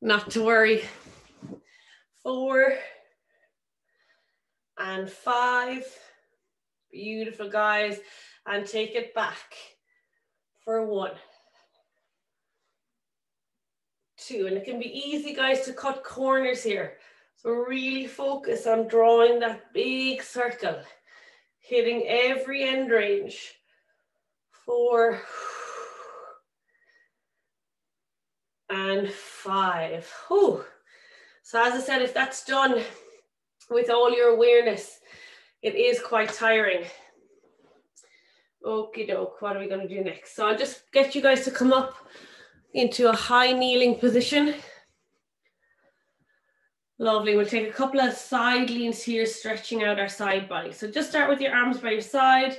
Not to worry. 4 and 5. Beautiful, guys. And take it back for 1, 2. And it can be easy, guys, to cut corners here. So really focus on drawing that big circle, hitting every end range. 4 and 5. Whew. So as I said, if that's done with all your awareness, it is quite tiring. Okie doke, what are we going to do next? So I'll just get you guys to come up into a high kneeling position. Lovely, we'll take a couple of side leans here, stretching out our side body. So just start with your arms by your side.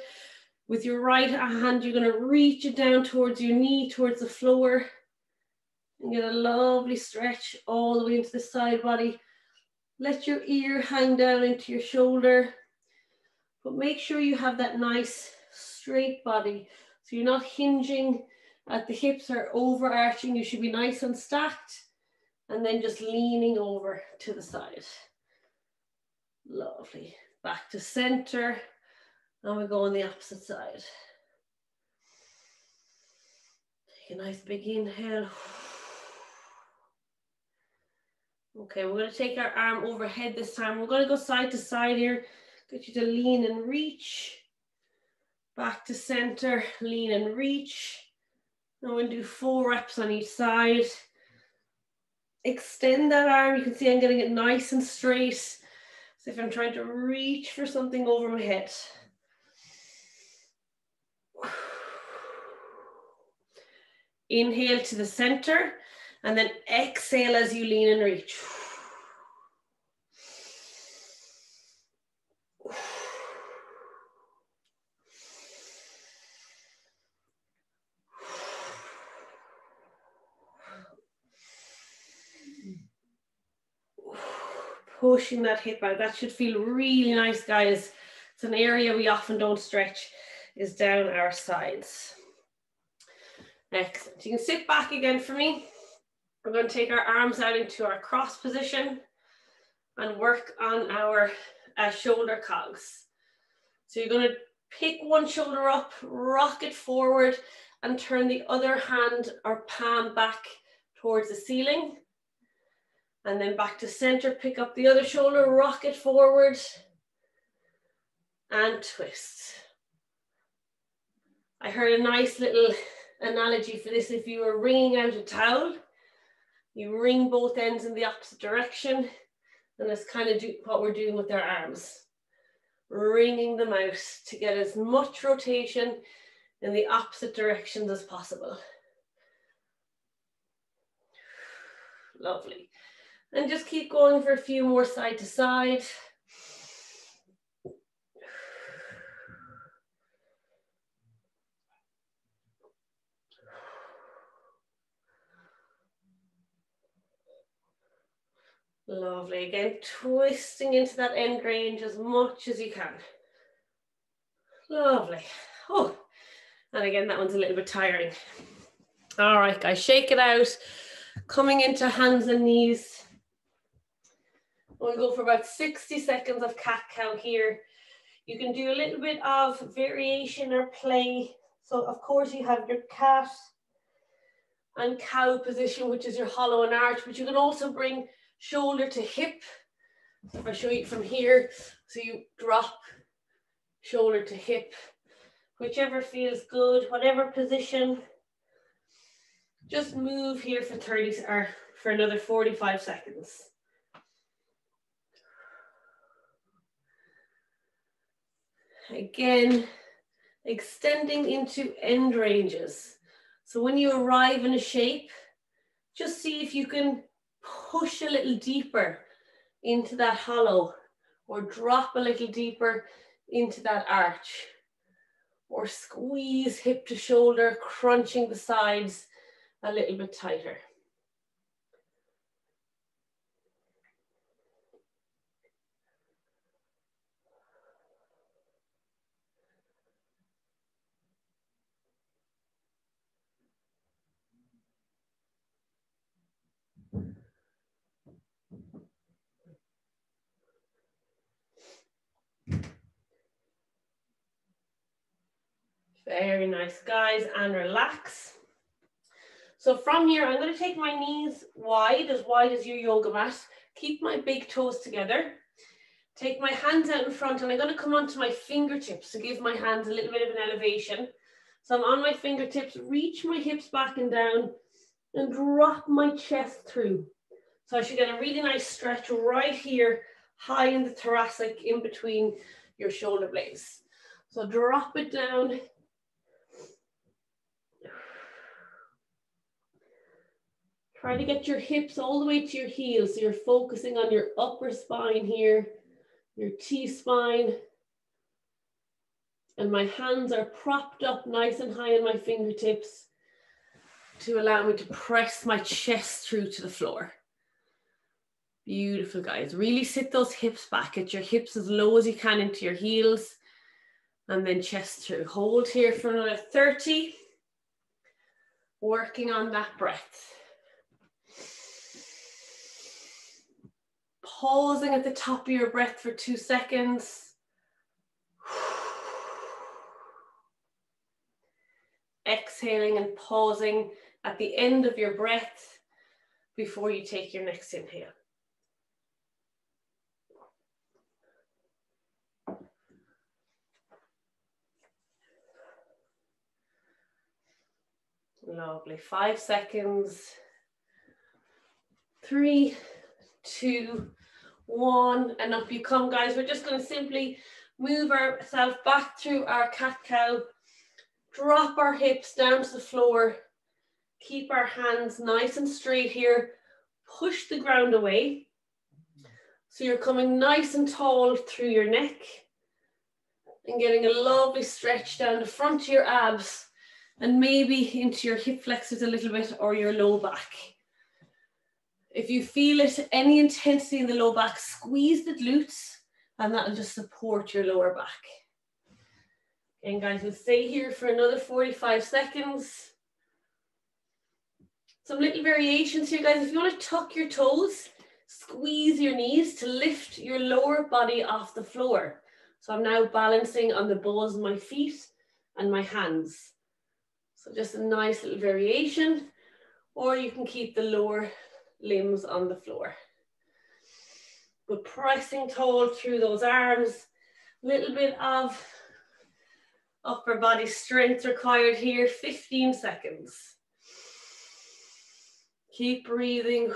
With your right hand, you're going to reach it down towards your knee, towards the floor. And get a lovely stretch all the way into the side body. Let your ear hang down into your shoulder. But make sure you have that nice straight body. So you're not hinging at the hips or overarching. You should be nice and stacked. And then just leaning over to the side. Lovely. Back to center. And we go on the opposite side. Take a nice big inhale. Okay, we're going to take our arm overhead this time. We're going to go side to side here. Get you to lean and reach. Back to center, lean and reach. And we'll do 4 reps on each side. Extend that arm. You can see I'm getting it nice and straight. So if I'm trying to reach for something over my head. Inhale to the center. And then exhale as you lean and reach. Pushing that hip out. That should feel really nice, guys. It's an area we often don't stretch, is down our sides. Excellent. You can sit back again for me. We're going to take our arms out into our cross position and work on our shoulder cogs. So you're going to pick one shoulder up, rock it forward, and turn the other hand or palm back towards the ceiling. And then back to center, pick up the other shoulder, rock it forward, and twist. I heard a nice little analogy for this. If you were wringing out a towel, you wring both ends in the opposite direction, and that's kind of what we're doing with our arms. Wringing them out to get as much rotation in the opposite directions as possible. Lovely. And just keep going for a few more side to side. Lovely. Again, twisting into that end range as much as you can. Lovely. Oh, and again, that one's a little bit tiring. All right, guys, shake it out. Coming into hands and knees. We'll go for about 60 seconds of cat-cow here. You can do a little bit of variation or play. So, of course, you have your cat and cow position, which is your hollow and arch, but you can also bring shoulder to hip. So if I show you from here, so you drop shoulder to hip, whichever feels good, whatever position. Just move here for 30 or for another 45 seconds. Again, extending into end ranges. So when you arrive in a shape, just see if you can push a little deeper into that hollow, or drop a little deeper into that arch, or squeeze hip to shoulder, crunching the sides a little bit tighter. Very nice, guys, and relax. So from here, I'm going to take my knees wide as your yoga mat. Keep my big toes together. Take my hands out in front, and I'm going to come onto my fingertips to give my hands a little bit of an elevation. So I'm on my fingertips, reach my hips back and down, and drop my chest through. So I should get a really nice stretch right here, high in the thoracic, in between your shoulder blades. So drop it down. Try to get your hips all the way to your heels. So you're focusing on your upper spine here, your T-spine. And my hands are propped up nice and high on my fingertips to allow me to press my chest through to the floor. Beautiful, guys. Really sit those hips back. Get your hips as low as you can into your heels. And then chest through. Hold here for another 30. Working on that breath. Pausing at the top of your breath for 2 seconds. Exhaling and pausing at the end of your breath before you take your next inhale. Lovely. 5 seconds. 3, 2, 1, and up you come, guys. We're just going to simply move ourselves back through our cat-cow. Drop our hips down to the floor. Keep our hands nice and straight here. Push the ground away. So you're coming nice and tall through your neck and getting a lovely stretch down the front of your abs and maybe into your hip flexors a little bit or your low back. If you feel it, any intensity in the low back, squeeze the glutes and that'll just support your lower back. And guys, we'll stay here for another 45 seconds. Some little variations here, guys. If you want to tuck your toes, squeeze your knees to lift your lower body off the floor. So I'm now balancing on the balls of my feet and my hands. So just a nice little variation, or you can keep the lower limbs on the floor. But pressing tall through those arms, a little bit of upper body strength required here, 15 seconds. Keep breathing.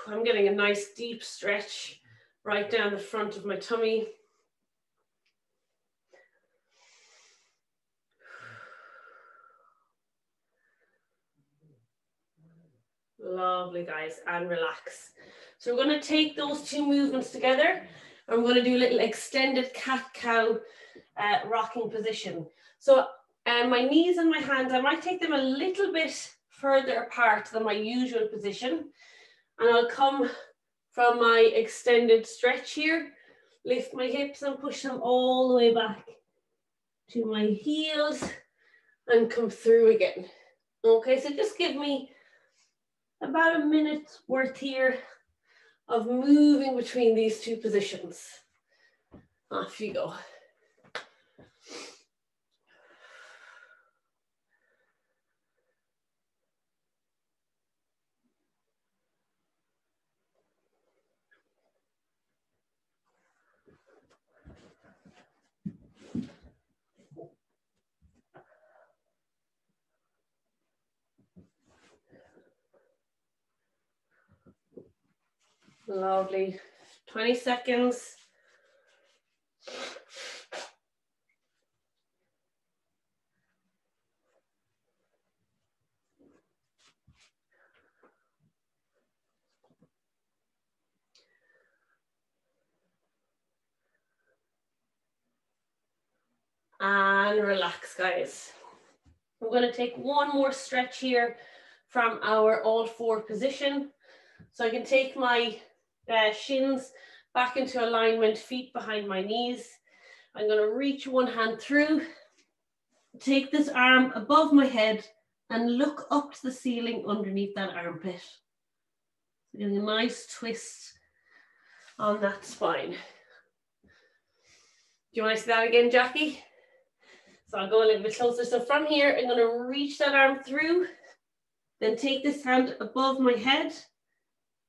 I'm getting a nice deep stretch right down the front of my tummy. Lovely, guys, and relax. So we're going to take those two movements together and we're going to do a little extended cat-cow rocking position. So my knees and my hands, I might take them a little bit further apart than my usual position. And I'll come from my extended stretch here, lift my hips and push them all the way back to my heels and come through again. Okay, so just give me about a minute's worth here of moving between these two positions. Off you go. Lovely. 20 seconds. And relax, guys. We're going to take one more stretch here from our all four position. So I can take my shins back into alignment, feet behind my knees. I'm going to reach one hand through, take this arm above my head and look up to the ceiling underneath that armpit. So getting a nice twist on that spine. Do you want to see that again, Jackie? So I'll go a little bit closer. So from here, I'm going to reach that arm through, then take this hand above my head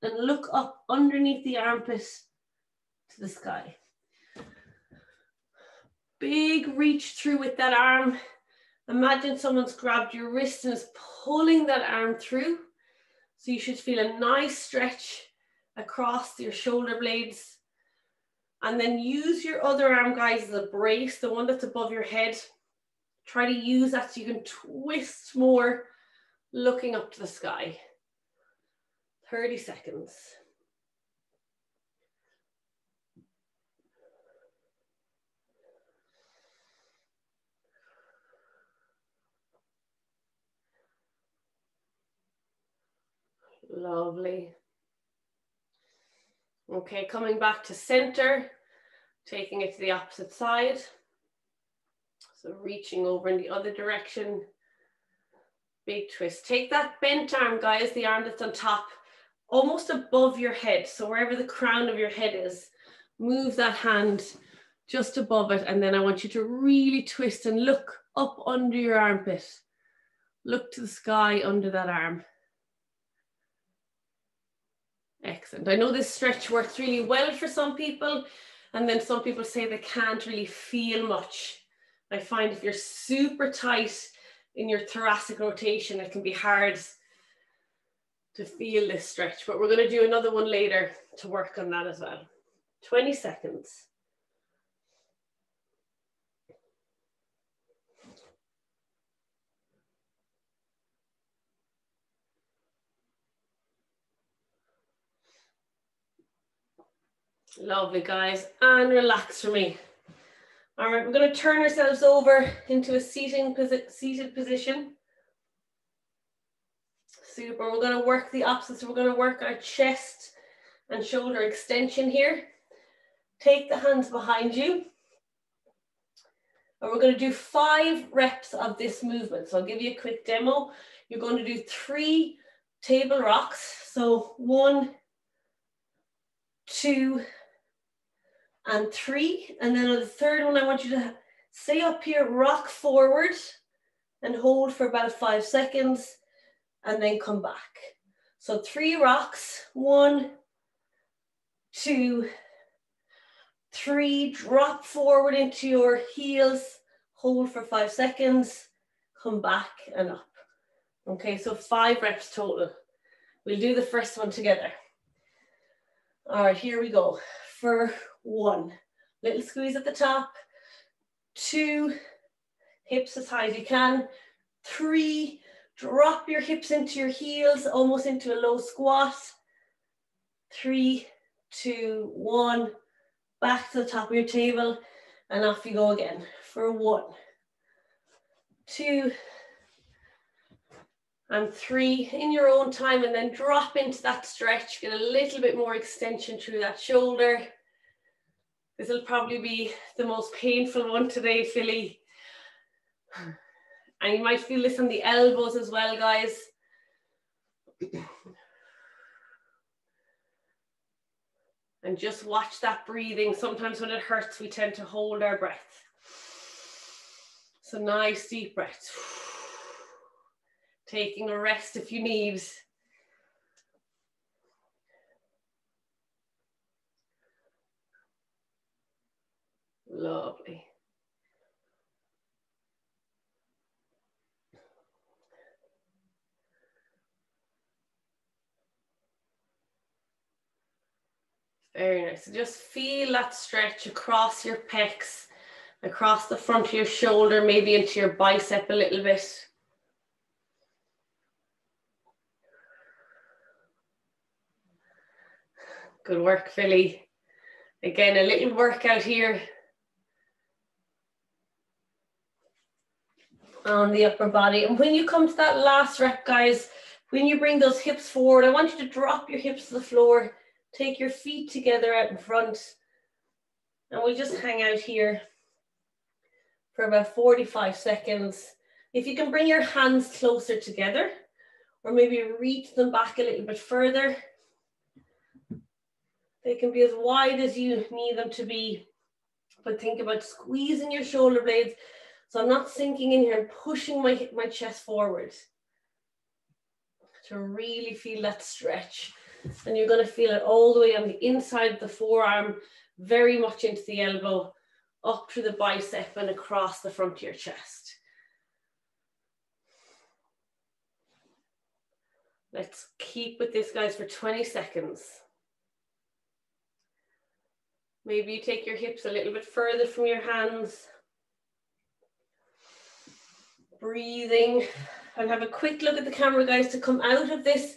and look up underneath the armpit to the sky. Big reach through with that arm. Imagine someone's grabbed your wrist and is pulling that arm through. So you should feel a nice stretch across your shoulder blades. And then use your other arm, guys, as a brace, the one that's above your head. Try to use that so you can twist more, looking up to the sky. 30 seconds. Lovely. Okay, coming back to center, taking it to the opposite side. So reaching over in the other direction. Big twist. Take that bent arm, guys, the arm that's on top, almost above your head. So wherever the crown of your head is, move that hand just above it. And then I want you to really twist and look up under your armpit. Look to the sky under that arm. Excellent. I know this stretch works really well for some people, and then some people say they can't really feel much. I find if you're super tight in your thoracic rotation, it can be hard to feel this stretch, but we're going to do another one later to work on that as well. 20 seconds. Lovely, guys, and relax for me. All right, we're going to turn ourselves over into a seated position. Super, we're going to work the opposite. So we're going to work our chest and shoulder extension here. Take the hands behind you. And we're going to do 5 reps of this movement. So I'll give you a quick demo. You're going to do 3 table rocks. So 1, 2, and 3. And then on the third one, I want you to stay up here, rock forward and hold for about 5 seconds and then come back. So 3 rocks, 1, 2, 3, drop forward into your heels, hold for 5 seconds, come back and up. Okay, so 5 reps total. We'll do the first one together. All right, here we go. For 1, little squeeze at the top. 2, hips as high as you can. 3, drop your hips into your heels, almost into a low squat. 3, 2, 1, back to the top of your table, and off you go again. For 1, 2, and 3 in your own time, and then drop into that stretch. Get a little bit more extension through that shoulder. This will probably be the most painful one today, Philly. And you might feel this on the elbows as well, guys. And just watch that breathing. Sometimes when it hurts, we tend to hold our breath. So nice deep breath. Taking a rest if you need. Lovely. Very nice. So just feel that stretch across your pecs, across the front of your shoulder, maybe into your bicep a little bit. Good work, Philly. Again, a little workout here on the upper body. And when you come to that last rep, guys, when you bring those hips forward, I want you to drop your hips to the floor. Take your feet together out in front. And we'll just hang out here for about 45 seconds. If you can bring your hands closer together, or maybe reach them back a little bit further. They can be as wide as you need them to be, but think about squeezing your shoulder blades So I'm not sinking in here, I'm pushing my chest forward to really feel that stretch. And you're going to feel it all the way on the inside of the forearm, very much into the elbow, up through the bicep and across the front of your chest. Let's keep with this, guys, for 20 seconds. Maybe you take your hips a little bit further from your hands. Breathing. And have a quick look at the camera, guys. To come out of this,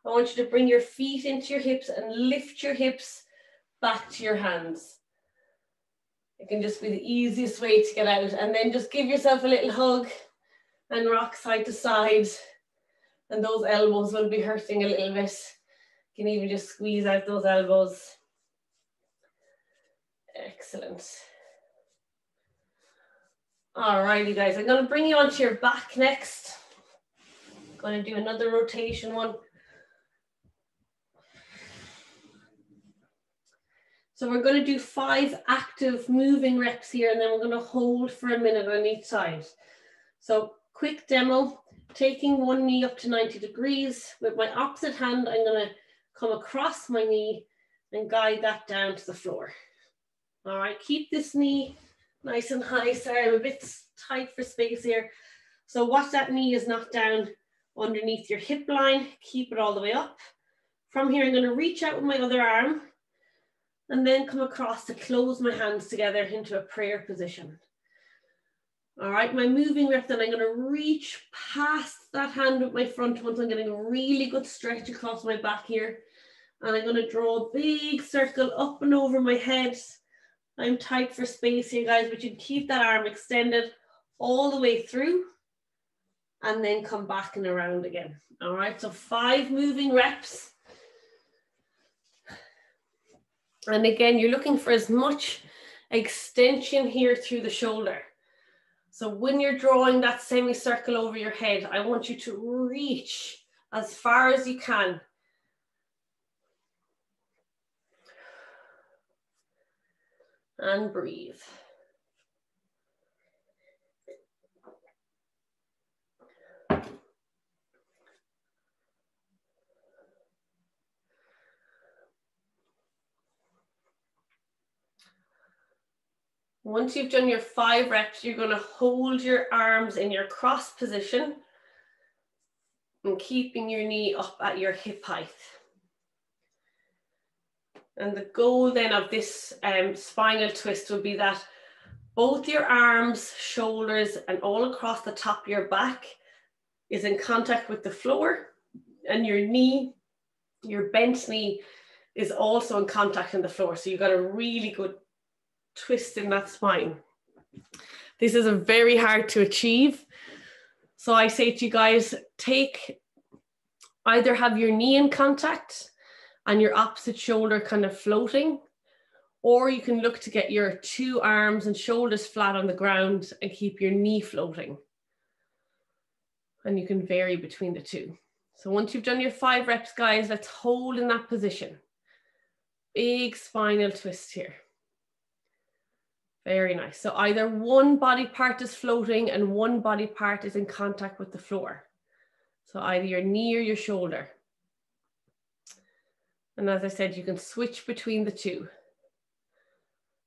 I want you to bring your feet into your hips and lift your hips back to your hands. It can just be the easiest way to get out. And then just give yourself a little hug and rock side to side. And those elbows will be hurting a little bit. You can even just squeeze out those elbows. Excellent. Alrighty, guys, I'm going to bring you onto your back next. I'm going to do another rotation one. So we're going to do 5 active moving reps here, and then we're going to hold for a minute on each side. So quick demo, taking one knee up to 90 degrees. With my opposite hand, I'm going to come across my knee and guide that down to the floor. All right, keep this knee nice and high. Sorry, I'm a bit tight for space here. So watch that knee is not down underneath your hip line. Keep it all the way up. From here, I'm going to reach out with my other arm and then come across to close my hands together into a prayer position. All right, my moving rep, then I'm going to reach past that hand with my front one. So I'm getting a really good stretch across my back here. And I'm going to draw a big circle up and over my head. I'm tight for space here, guys, but you keep that arm extended all the way through and then come back and around again. All right, so 5 moving reps. And again, you're looking for as much extension here through the shoulder. So when you're drawing that semicircle over your head, I want you to reach as far as you can. And breathe. Once you've done your 5 reps, you're going to hold your arms in your cross position and keeping your knee up at your hip height. And the goal then of this spinal twist will be that both your arms, shoulders, and all across the top of your back is in contact with the floor, and your knee, your bent knee, is also in contact in the floor. So you've got a really good twist in that spine. This is a very hard to achieve. So I say to you guys, either have your knee in contact and your opposite shoulder kind of floating, or you can look to get your 2 arms and shoulders flat on the ground and keep your knee floating. And you can vary between the 2. So once you've done your 5 reps, guys, let's hold in that position. Big spinal twist here. Very nice. So either one body part is floating and one body part is in contact with the floor. So either your knee or your shoulder. And as I said, you can switch between the 2.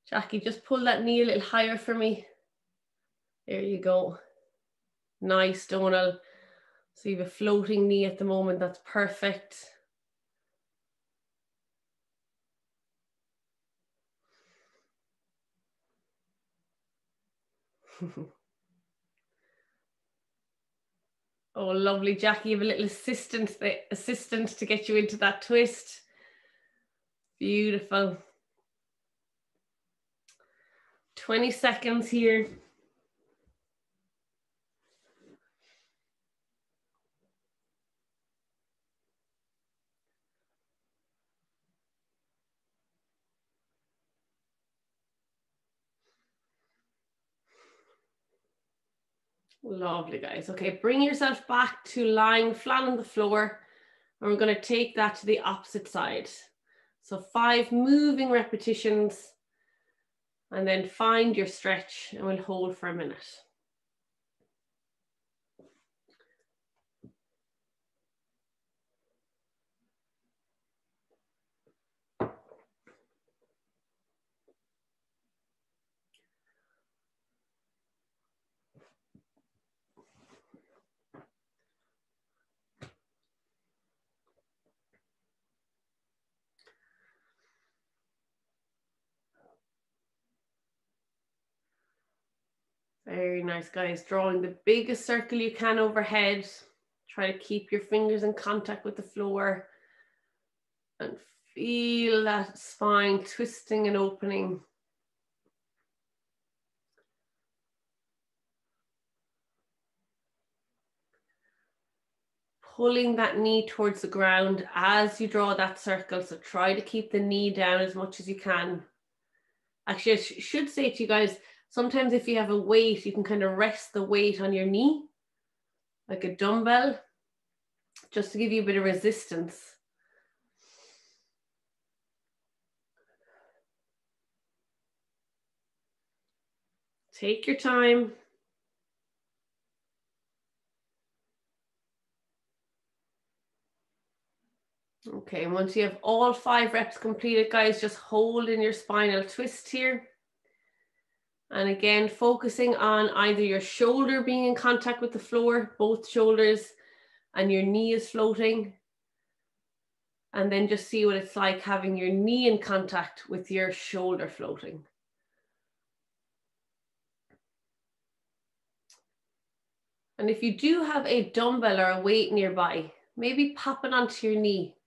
Jackie, just pull that knee a little higher for me. There you go. Nice, Donal. So you have a floating knee at the moment. That's perfect. Oh, lovely, Jackie. You have a little assistant to get you into that twist. Beautiful. 20 seconds here. Lovely, guys. Okay, bring yourself back to lying flat on the floor, and we're going to take that to the opposite side. So 5 moving repetitions, and then find your stretch, and we'll hold for a minute. Very nice, guys. Drawing the biggest circle you can overhead. Try to keep your fingers in contact with the floor and feel that spine twisting and opening. Pulling that knee towards the ground as you draw that circle. So try to keep the knee down as much as you can. Actually, I should say to you guys, sometimes if you have a weight, you can kind of rest the weight on your knee, like a dumbbell, just to give you a bit of resistance. Take your time. Okay, and once you have all 5 reps completed, guys, just hold in your spinal twist here. And again, focusing on either your shoulder being in contact with the floor, both shoulders, and your knee is floating. And then just see what it's like having your knee in contact with your shoulder floating. And if you do have a dumbbell or a weight nearby, maybe pop it onto your knee.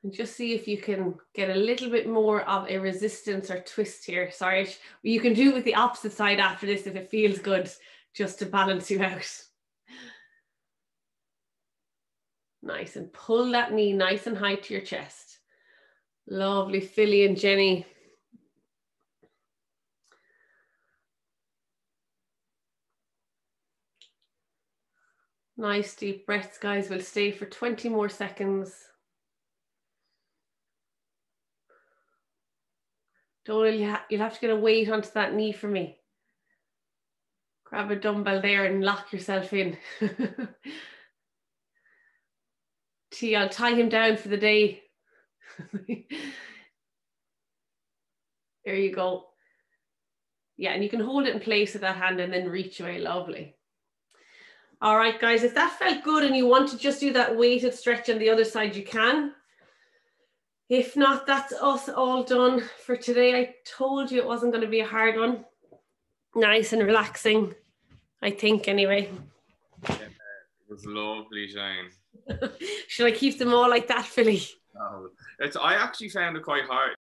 And just see if you can get a little bit more of a resistance or twist here. Sorry, you can do it with the opposite side after this if it feels good, just to balance you out. Nice, and pull that knee nice and high to your chest. Lovely, Philly and Jenny. Nice deep breaths, guys. We'll stay for 20 more seconds. Don't you'll have to get a weight onto that knee for me. Grab a dumbbell there and lock yourself in. T, I'll tie him down for the day. There you go. Yeah, and you can hold it in place with that hand and then reach away. Lovely. All right, guys, if that felt good and you want to just do that weighted stretch on the other side, you can. If not, that's us all done for today. I told you it wasn't going to be a hard one. Nice and relaxing, I think, anyway. Yeah, it was lovely, Shane. Should I keep them all like that, Philly? No, I actually found it quite hard.